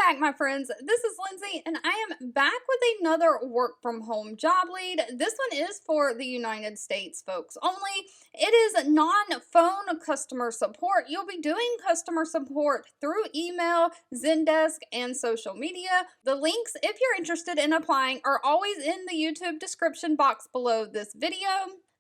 back, my friends. This is Lindsay, and I am back with another work from home job lead. This one is for the United States folks only. It is non-phone customer support. You'll be doing customer support through email, Zendesk, and social media. The links, if you're interested in applying, are always in the YouTube description box below this video.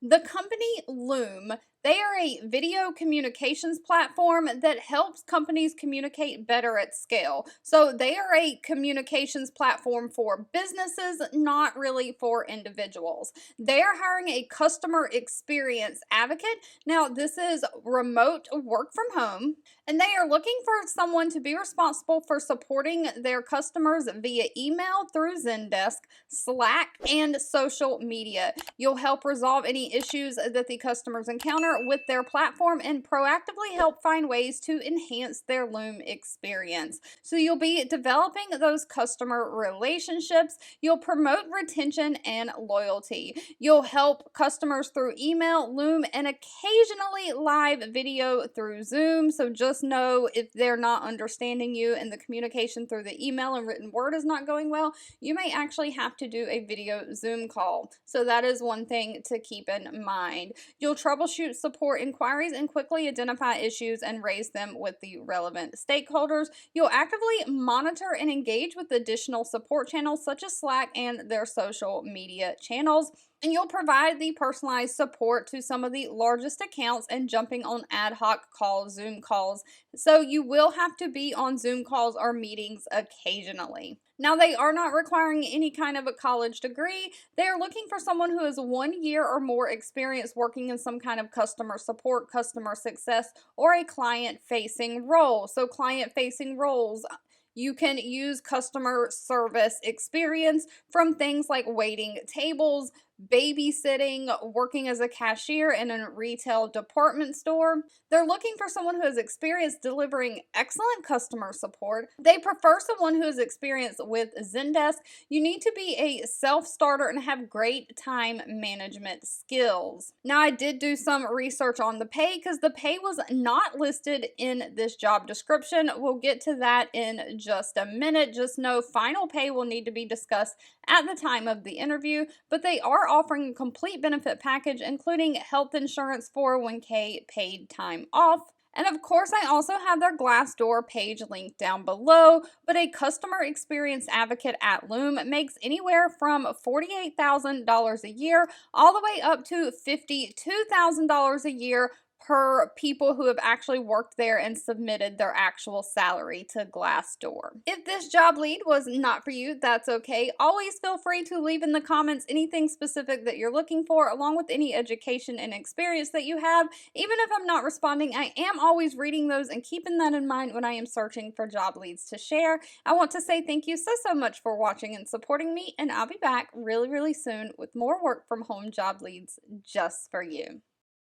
The company Loom, they are a video communications platform that helps companies communicate better at scale. So they are a communications platform for businesses, not really for individuals. They are hiring a customer experience advocate. Now, this is remote work from home, and they are looking for someone to be responsible for supporting their customers via email through Zendesk, Slack, and social media. You'll help resolve any issues that the customers encounter with their platform and proactively help find ways to enhance their Loom experience. So you'll be developing those customer relationships. You'll promote retention and loyalty. You'll help customers through email, Loom, and occasionally live video through Zoom. So just know if they're not understanding you and the communication through the email and written word is not going well, you may actually have to do a video Zoom call. So that is one thing to keep in mind. You'll troubleshoot support inquiries and quickly identify issues and raise them with the relevant stakeholders. You'll actively monitor and engage with additional support channels such as Slack and their social media channels. And you'll provide the personalized support to some of the largest accounts and jumping on ad hoc calls, Zoom calls. So you will have to be on Zoom calls or meetings occasionally. Now, they are not requiring any kind of a college degree. They are looking for someone who has 1 year or more experience working in some kind of customer support, customer success, or a client-facing role. So client-facing roles, you can use customer service experience from things like waiting tables, babysitting, working as a cashier in a retail department store. They're looking for someone who has experience delivering excellent customer support. They prefer someone who has experience with Zendesk. You need to be a self-starter and have great time management skills. Now, I did do some research on the pay because the pay was not listed in this job description. We'll get to that in just a minute. Just know final pay will need to be discussed at the time of the interview, but they are offering a complete benefit package, including health insurance, 401k, paid time off. And of course, I also have their Glassdoor page linked down below, but a customer experience advocate at Loom makes anywhere from $48,000 a year all the way up to $52,000 a year per people who have actually worked there and submitted their actual salary to Glassdoor. If this job lead was not for you, that's okay. Always feel free to leave in the comments anything specific that you're looking for, along with any education and experience that you have. Even if I'm not responding, I am always reading those and keeping that in mind when I am searching for job leads to share. I want to say thank you so much for watching and supporting me, and I'll be back really soon with more work from home job leads just for you.